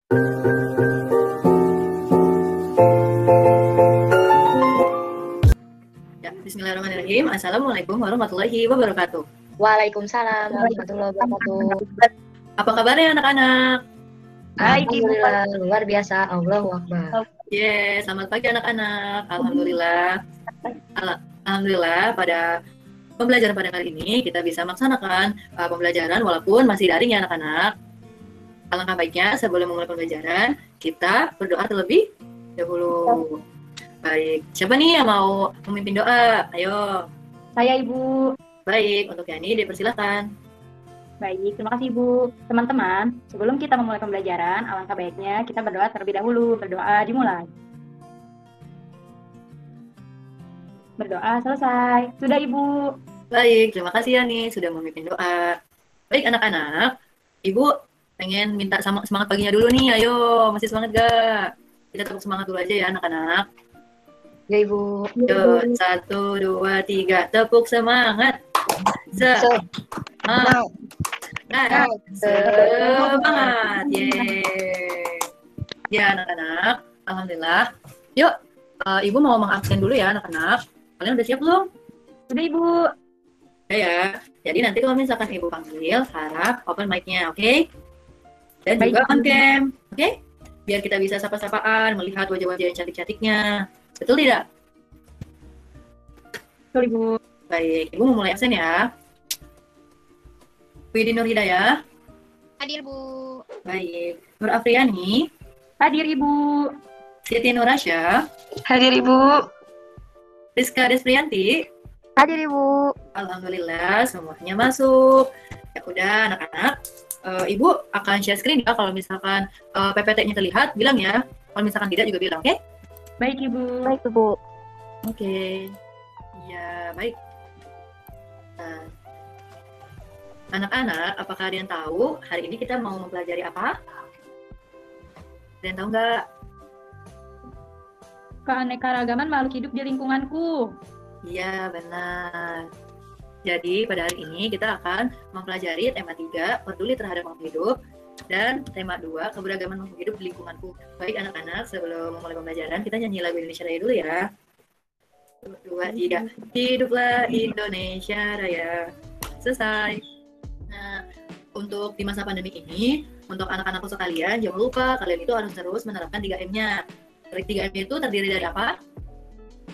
Ya, Bismillahirrahmanirrahim. Assalamualaikum warahmatullahi wabarakatuh. Waalaikumsalam warahmatullahi wabarakatuh. Apa kabarnya anak-anak? Alhamdulillah, luar biasa. Allahu Akbar. Yes, selamat pagi anak-anak. Alhamdulillah pada pembelajaran pada kali ini kita bisa melaksanakan pembelajaran walaupun masih daring ya anak-anak. Alangkah baiknya sebelum memulai pembelajaran kita berdoa terlebih dahulu. Baik, siapa nih yang mau memimpin doa? Ayo. Saya Ibu. Baik, untuk Yani dipersilahkan. Baik, terima kasih Ibu. Teman-teman, sebelum kita memulai pembelajaran, alangkah baiknya kita berdoa terlebih dahulu. Berdoa dimulai. Berdoa selesai. Sudah Ibu. Baik, terima kasih Yani sudah memimpin doa. Baik anak-anak, Ibu pengen minta semangat paginya dulu nih. Ayo, masih semangat gak? Kita tepuk semangat dulu aja ya anak-anak. Ya Ibu. Yuk, 1, 2, 3, tepuk semangat. Semangat. Semangat. Yeay. Ya anak-anak, alhamdulillah. Yuk, Ibu mau mengabsen dulu ya anak-anak. Kalian udah siap belum? Sudah Ibu. Ya. Jadi nanti kalau misalkan Ibu panggil, harap open mic-nya, oke? Dan Baik. juga on cam, oke? Biar kita bisa sapa-sapaan, melihat wajah-wajah yang cantik-cantiknya. Betul tidak? Betul Ibu. Baik, Ibu mau mulai absen ya. Widi Nur Hidayah. Hadir, Bu. Baik. Nur Afriani. Hadir Ibu. Siti Nurasya. Hadir Ibu. Rizka Desprianti. Hadir Ibu. Alhamdulillah semuanya masuk. Ya udah anak-anak, Ibu akan share screen ya kalau misalkan PPT-nya terlihat, bilang ya. Kalau misalkan tidak juga bilang, oke? Baik Ibu. Baik Ibu. Oke. Ya, baik. Nah, anak-anak, apakah ada yang tahu hari ini kita mau mempelajari apa? Ada yang tahu nggak? Keanekaragaman makhluk hidup di lingkunganku. Iya, benar. Jadi, pada hari ini kita akan mempelajari tema 3, peduli terhadap makhluk hidup, dan tema 2, keberagaman makhluk hidup di lingkunganku. Baik anak-anak, sebelum memulai pembelajaran, kita nyanyi lagu Indonesia Raya dulu ya. 2, 3. Hiduplah Indonesia Raya. Selesai. Nah, untuk di masa pandemi ini, untuk anak-anakku sekalian, jangan lupa kalian itu harus terus menerapkan 3M-nya. 3M itu terdiri dari apa?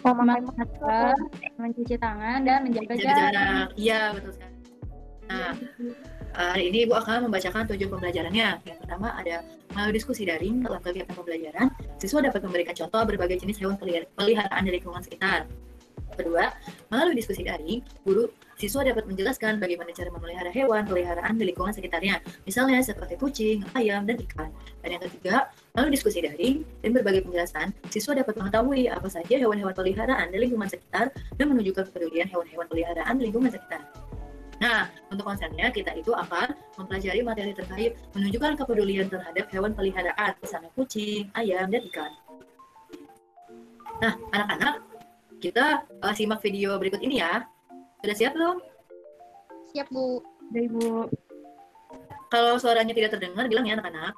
Memakai masker, mencuci tangan, dan menjaga jarak. Iya, betul sekali. Nah, hari ini Ibu akan membacakan 7 pembelajarannya. Yang pertama ada melalui diskusi daring dalam kegiatan pembelajaran, siswa dapat memberikan contoh berbagai jenis hewan peliharaan dari lingkungan sekitar. Kedua, melalui diskusi daring, siswa dapat menjelaskan bagaimana cara memelihara hewan peliharaan di lingkungan sekitarnya, misalnya seperti kucing, ayam, dan ikan. Dan yang ketiga, melalui diskusi daring dan berbagai penjelasan, siswa dapat mengetahui apa saja hewan-hewan peliharaan di lingkungan sekitar dan menunjukkan kepedulian hewan-hewan peliharaan di lingkungan sekitar. Nah, untuk konsennya kita itu akan mempelajari materi terkait menunjukkan kepedulian terhadap hewan peliharaan, misalnya kucing, ayam, dan ikan. Nah, anak-anak, kita simak video berikut ini ya. Sudah siap belum? Siap, Bu. Sudah Ibu. Kalau suaranya tidak terdengar, bilang ya anak-anak.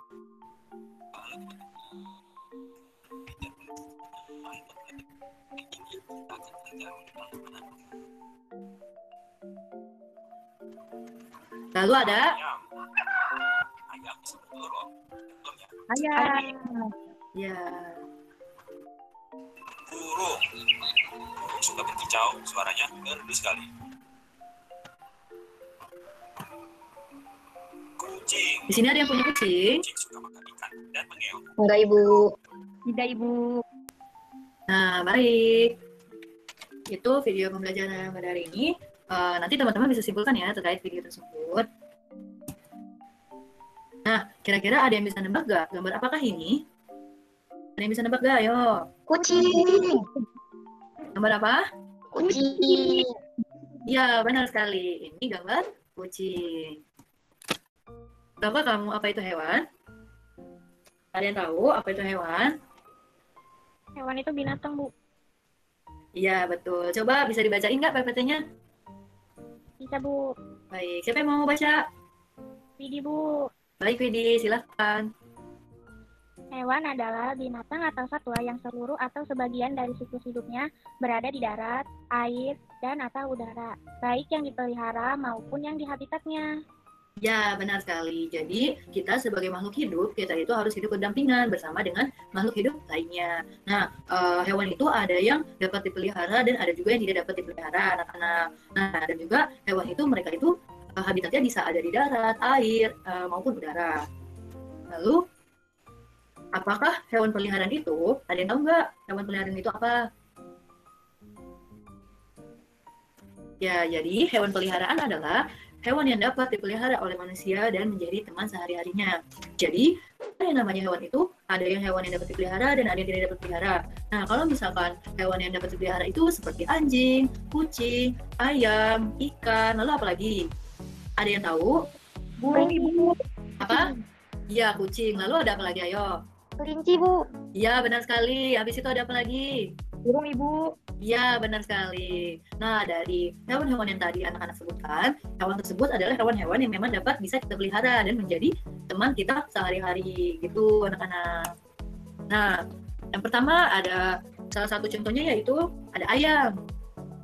Lalu ada Ayam. ya. Burung suka berkicau, suaranya merdu sekali. Kucing. Di sini ada yang punya kucing. Kucing suka makan ikan dan mengeong. Enggak Ibu. Tidak Ibu. Nah, baik. Itu video pembelajaran pada hari ini. Nanti teman-teman bisa simpulkan ya terkait video tersebut. Nah, kira-kira ada yang bisa nebak gak? Gambar apakah ini? Ada yang bisa nebak gak? Ayo. Kucing. Gambar apa? Kucing. Ya, benar sekali. Ini gambar kucing. Tahukah kamu apa itu hewan? Kalian tahu apa itu hewan? Hewan itu binatang, Bu. Iya, betul. Coba bisa dibacain nggak PPT-nya? Bisa, Bu. Baik, siapa yang mau baca? Widi, Bu. Baik, Widi, silahkan. Hewan adalah binatang atau satwa yang seluruh atau sebagian dari siklus hidupnya berada di darat, air, dan atau udara, baik yang dipelihara maupun yang di habitatnya. Ya, benar sekali. Jadi, kita sebagai makhluk hidup, kita itu harus hidup berdampingan bersama dengan makhluk hidup lainnya. Nah, hewan itu ada yang dapat dipelihara dan ada juga yang tidak dapat dipelihara, anak-anak. Nah, dan juga hewan itu, mereka itu habitatnya bisa ada di darat, air, maupun udara. Lalu, apakah hewan peliharaan itu, ada yang tahu nggak hewan peliharaan itu apa? Ya, jadi hewan peliharaan adalah hewan yang dapat dipelihara oleh manusia dan menjadi teman sehari-harinya. Jadi, ada yang namanya hewan itu, ada yang hewan yang dapat dipelihara dan ada yang tidak dapat dipelihara. Nah, kalau misalkan hewan yang dapat dipelihara itu seperti anjing, kucing, ayam, ikan, lalu apa lagi? Ada yang tahu? Burung, Ibu. Apa? Iya, kucing. Lalu ada apa lagi? Ayo. Kelinci, Bu. Iya, benar sekali. Habis itu ada apa lagi? Burung, Ibu. Iya, benar sekali. Nah, dari hewan-hewan yang tadi anak-anak sebutkan, hewan tersebut adalah hewan-hewan yang memang dapat bisa kita pelihara dan menjadi teman kita sehari-hari, gitu anak-anak. Nah, yang pertama ada salah satu contohnya yaitu ada ayam.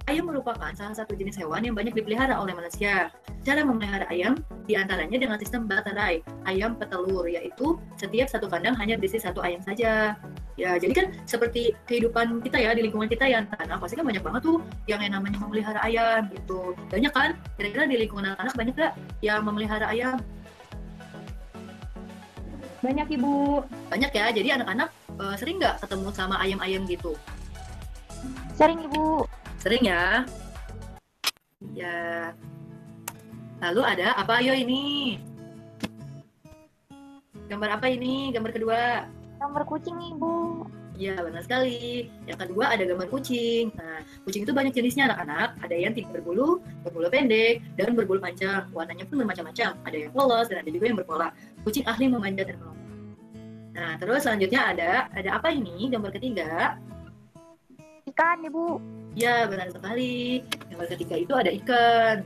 Ayam merupakan salah satu jenis hewan yang banyak dipelihara oleh manusia. Cara memelihara ayam diantaranya dengan sistem batarai, ayam petelur, yaitu setiap satu kandang hanya berisi satu ayam saja. Ya, jadi kan seperti kehidupan kita ya, di lingkungan kita ya, anak-anak pasti kan banyak banget tuh yang namanya memelihara ayam gitu. Banyak kan? Kira-kira di lingkungan anak-anak banyak gak yang memelihara ayam? Banyak, Ibu. Banyak ya, jadi anak-anak sering nggak ketemu sama ayam-ayam gitu? Sering, Ibu. Sering ya? Ya. Lalu ada apa ayo ini? Gambar apa ini? Gambar kedua. Gambar kucing, Ibu. Iya, benar sekali. Yang kedua ada gambar kucing. Nah, kucing itu banyak jenisnya anak-anak. Ada yang tidak berbulu, berbulu pendek, dan berbulu panjang. Warnanya pun bermacam-macam. Ada yang polos dan ada juga yang berpola. Kucing ahli memanjat dan melompat. Nah, terus selanjutnya ada apa ini? Gambar ketiga. Ikan, Ibu. Ya, benar sekali. Gambar ketiga itu ada ikan.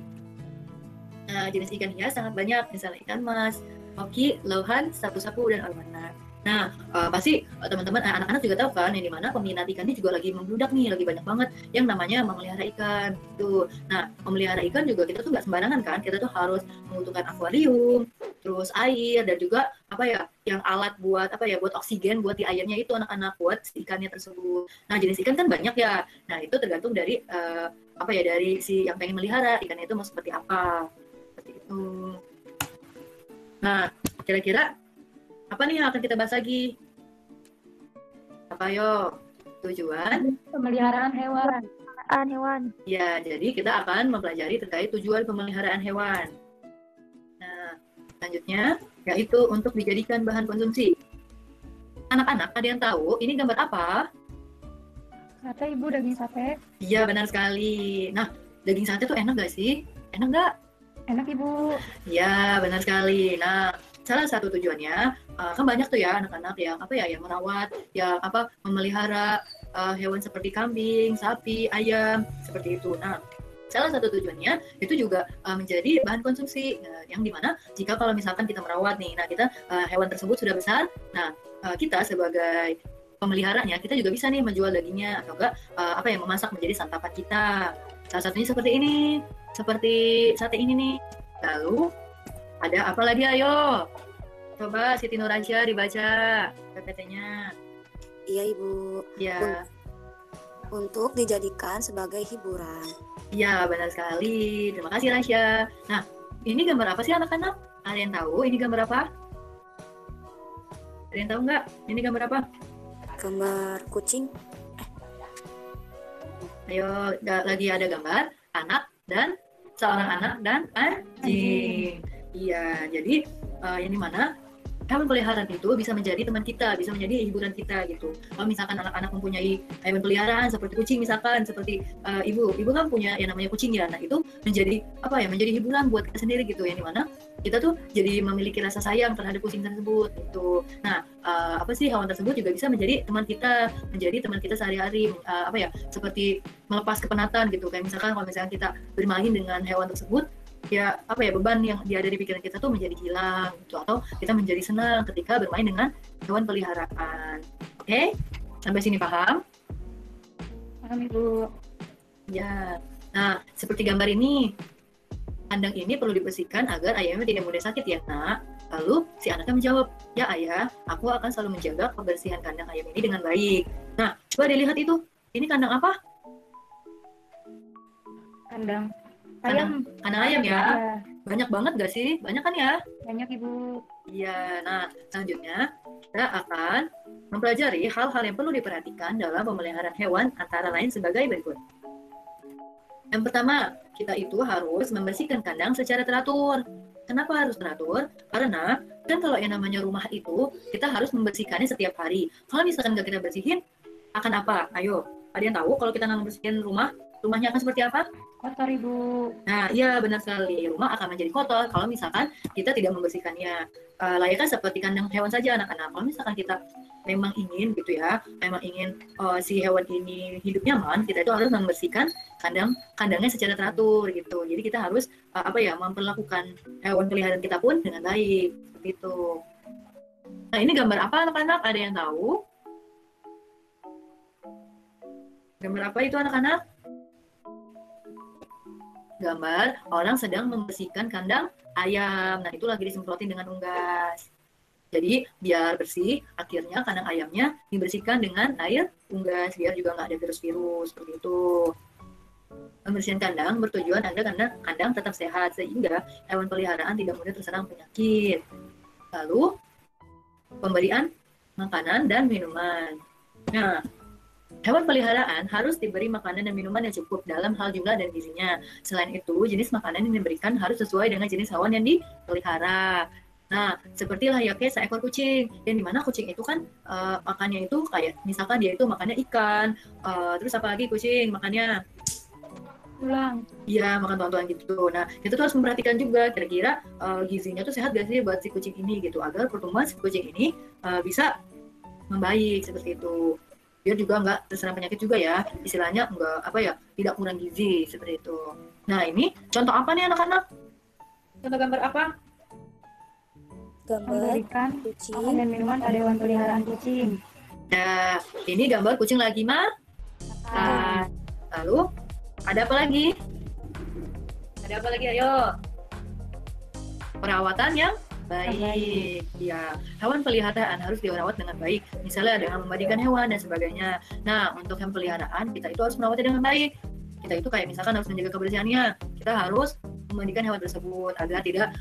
Nah, jenis ikan hias sangat banyak. Misalnya ikan mas, hoki, lohan, sapu-sapu, dan arowana. Nah, pasti teman-teman, anak-anak juga tahu kan, yang dimana peminat ikan ini juga lagi membludak nih, lagi banyak banget yang namanya memelihara ikan. Tuh. Nah, memelihara ikan juga kita tuh nggak sembarangan kan, kita tuh harus membutuhkan akuarium, terus air, dan juga apa ya, yang alat buat apa ya, buat oksigen buat di airnya itu anak-anak, buat si ikannya tersebut. Nah, jenis ikan kan banyak ya. Nah, itu tergantung dari apa ya, dari si yang pengen melihara ikannya itu mau seperti apa. Seperti itu. Nah, kira-kira apa nih yang akan kita bahas lagi? Apa yo? Tujuan? Pemeliharaan hewan. Hewan. Ya, jadi kita akan mempelajari terkait tujuan pemeliharaan hewan. Nah, selanjutnya yaitu untuk dijadikan bahan konsumsi. Anak-anak, ada yang tahu ini gambar apa? Sate, Ibu, daging sate. Iya, benar sekali. Nah, daging sate tuh enak gak sih? Enak nggak? Enak, Ibu. Iya, benar sekali. Nah, salah satu tujuannya kan banyak tuh ya anak-anak yang apa ya, yang merawat, yang apa, memelihara hewan seperti kambing, sapi, ayam, seperti itu. Nah, salah satu tujuannya itu juga menjadi bahan konsumsi, yang dimana jika kalau misalkan kita merawat nih, nah kita hewan tersebut sudah besar, nah kita sebagai pemeliharanya kita juga bisa nih menjual dagingnya atau enggak apa ya, memasak menjadi santapan kita. Salah satunya seperti ini, seperti sate ini nih. Lalu ada apa lagi, ayo? Coba Siti Nurhaliza dibaca PPT-nya. Iya, Ibu. Ya. Untuk dijadikan sebagai hiburan. Iya, benar sekali. Terima kasih, Rasya. Nah, ini gambar apa sih anak-anak? Ada yang tahu ini gambar apa? Ada yang tahu nggak? Ini gambar apa? Gambar kucing. Ayo, lagi ada gambar anak dan seorang anak dan anjing. Iya, jadi yang dimana hewan peliharaan itu bisa menjadi teman kita, bisa menjadi hiburan kita gitu. Kalau misalkan anak-anak mempunyai hewan peliharaan seperti kucing misalkan, seperti ibu kan punya yang namanya kucing ya, nah itu menjadi apa ya, menjadi hiburan buat kita sendiri gitu, yang dimana kita tuh jadi memiliki rasa sayang terhadap kucing tersebut gitu. Nah, apa sih, hewan tersebut juga bisa menjadi teman kita, sehari-hari, apa ya, seperti melepas kepenatan gitu. Kayak misalkan kalau misalkan kita bermain dengan hewan tersebut, ya apa ya, beban yang dia ada di pikiran kita tuh menjadi hilang gitu, atau kita menjadi senang ketika bermain dengan hewan peliharaan. Oke, sampai sini paham? Paham Ibu. Ya. Nah, seperti gambar ini, kandang ini perlu dibersihkan agar ayamnya tidak mudah sakit ya nak. Lalu si anaknya menjawab, ya ayah, aku akan selalu menjaga kebersihan kandang ayam ini dengan baik. Nah, coba dilihat itu, ini kandang apa? Kandang Kandang ayam ya. Ya, Banyak banget gak sih? Banyak kan ya? banyak Ibu. Iya, nah selanjutnya kita akan mempelajari hal-hal yang perlu diperhatikan dalam pemeliharaan hewan antara lain sebagai berikut. Yang pertama, kita itu harus membersihkan kandang secara teratur. Kenapa harus teratur? Karena kan kalau yang namanya rumah itu, kita harus membersihkannya setiap hari. Kalau misalkan nggak kita bersihin, akan apa? Ayo, ada yang tahu kalau kita nggak membersihkan rumahnya akan seperti apa? Kotor Ibu. Nah, iya benar sekali. Rumah akan menjadi kotor kalau misalkan kita tidak membersihkannya. Layaknya seperti kandang hewan saja anak-anak. Kalau misalkan kita memang ingin gitu ya, memang ingin si hewan ini hidup nyaman, kita itu harus membersihkan kandangnya secara teratur gitu. Jadi kita harus memperlakukan hewan peliharaan kita pun dengan baik seperti itu. Nah, ini gambar apa anak-anak? Ada yang tahu? Gambar apa itu anak-anak? Gambar orang sedang membersihkan kandang ayam. Nah, itu lagi disemprotin dengan unggas. Jadi, biar bersih, akhirnya kandang ayamnya dibersihkan dengan air unggas, biar juga nggak ada virus-virus, seperti itu. Pembersihan kandang bertujuan agar kandang tetap sehat, sehingga hewan peliharaan tidak mudah terserang penyakit. Lalu, pemberian makanan dan minuman. Nah, hewan peliharaan harus diberi makanan dan minuman yang cukup dalam hal jumlah dan gizinya. Selain itu, jenis makanan yang diberikan harus sesuai dengan jenis hewan yang dipelihara. Nah, seperti layaknya seekor kucing. Yang dimana kucing itu kan makannya itu kayak, misalkan dia itu makannya ikan, terus apa lagi kucing makannya? Tulang. Iya, makan tulang-tulang gitu. Nah, kita tuh harus memperhatikan juga kira-kira gizinya tuh sehat gak sih buat si kucing ini gitu, agar pertumbuhan si kucing ini bisa membaik seperti itu. Biar juga nggak terserang penyakit juga ya, istilahnya tidak kurang gizi seperti itu. Nah, ini contoh apa nih anak-anak? Contoh gambar apa? Gambar Memberikan kucing. makan dan minuman pada hewan peliharaan kucing. Nah, ini gambar kucing lagi makan. Lalu ada apa lagi? Ada apa lagi? Ayo. Perawatan yang baik. Ya, hewan peliharaan harus dirawat dengan baik. Misalnya dengan memandikan hewan dan sebagainya. Nah, untuk hewan peliharaan kita itu harus merawatnya dengan baik. Kita itu kayak misalkan harus menjaga kebersihannya. Kita harus memandikan hewan tersebut agar tidak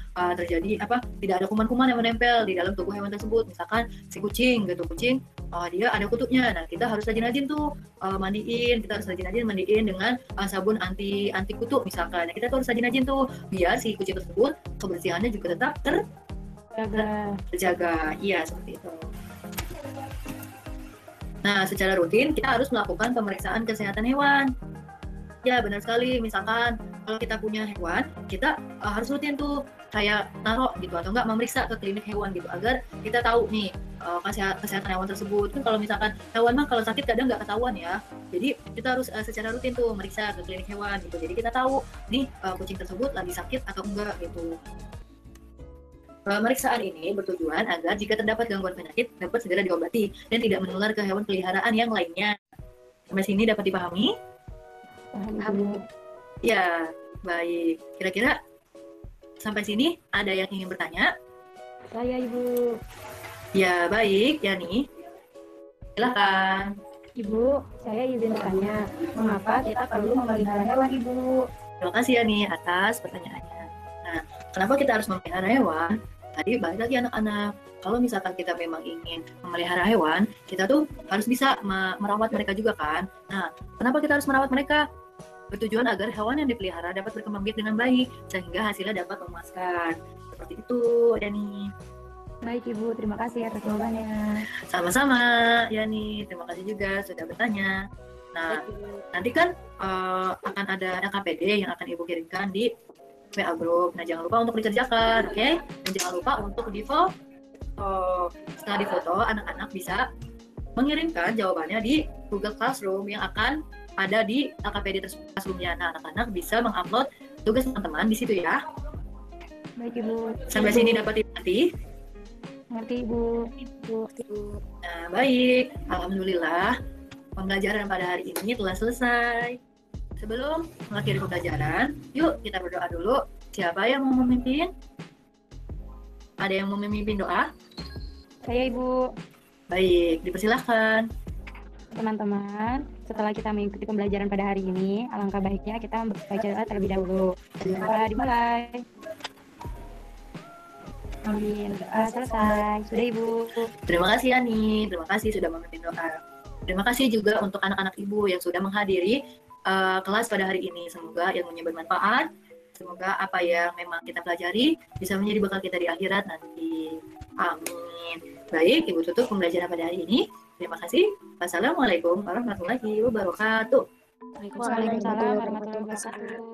tidak ada kuman-kuman yang menempel di dalam tubuh hewan tersebut. Misalkan si kucing gitu, dia ada kutunya. Nah, kita harus rajin-rajin tuh mandiin. Kita harus rajin-rajin mandiin dengan sabun anti kutu misalkan. Nah, kita tuh harus rajin-rajin tuh biar si kucing tersebut kebersihannya juga tetap terjaga. Iya, seperti itu. Nah, secara rutin kita harus melakukan pemeriksaan kesehatan hewan. Ya, benar sekali. Misalkan kalau kita punya hewan, kita harus rutin tuh kayak naruh gitu atau enggak memeriksa ke klinik hewan gitu agar kita tahu nih kesehatan hewan tersebut. Kan kalau misalkan hewan mah kalau sakit kadang nggak ketahuan ya. Jadi kita harus secara rutin tuh meriksa ke klinik hewan gitu. Jadi kita tahu nih kucing tersebut lagi sakit atau enggak gitu. Pemeriksaan ini bertujuan agar jika terdapat gangguan penyakit dapat segera diobati dan tidak menular ke hewan peliharaan yang lainnya. Sampai sini dapat dipahami? Paham. Ya, baik. Kira-kira sampai sini ada yang ingin bertanya? Saya Ibu. Ya, baik. Yani, silakan. Ibu, saya izin bertanya, mengapa kita perlu memelihara hewan Ibu? Terima kasih Yani atas pertanyaannya. Nah, kenapa kita harus memelihara hewan? Tadi balik lagi anak-anak, kalau misalkan kita memang ingin memelihara hewan, kita tuh harus bisa merawat mereka juga kan. Nah, kenapa kita harus merawat mereka? Bertujuan agar hewan yang dipelihara dapat berkembang biak dengan baik, sehingga hasilnya dapat memuaskan. Seperti itu, Yani. Baik Ibu, terima kasih atas jawabannya. Sama-sama, Yani. Terima kasih juga sudah bertanya. Nah, nanti kan akan ada LKPD yang akan Ibu kirimkan di WA Group. Nah, jangan lupa untuk dikerjakan, oke? Dan jangan lupa untuk di-foto. Setelah difoto, anak-anak bisa mengirimkan jawabannya di Google Classroom yang akan ada di LKPD Classroom-nya. Nah, anak-anak bisa mengupload tugas teman-teman di situ ya. Baik Ibu. Sampai sini dapat dimengerti? Ngerti Ibu. Ibu. Nah, baik. Alhamdulillah, pembelajaran pada hari ini telah selesai. Sebelum mengakhiri pembelajaran, yuk kita berdoa dulu. Siapa yang mau memimpin? Ada yang mau memimpin doa? Saya Ibu. Baik, dipersilahkan. Teman-teman, setelah kita mengikuti pembelajaran pada hari ini, alangkah baiknya kita membaca doa terlebih dahulu. Dimulai. Amin. Doa selesai. Sudah Ibu. Terima kasih Yani, terima kasih sudah memimpin doa. Terima kasih juga untuk anak-anak ibu yang sudah menghadiri kelas pada hari ini. Semoga ilmunya bermanfaat. Semoga apa yang memang kita pelajari bisa menjadi bekal kita di akhirat nanti. Amin. Baik, Ibu tutup pembelajaran pada hari ini. Terima kasih. Wassalamualaikum warahmatullahi wabarakatuh. Waalaikumsalam warahmatullahi wabarakatuh.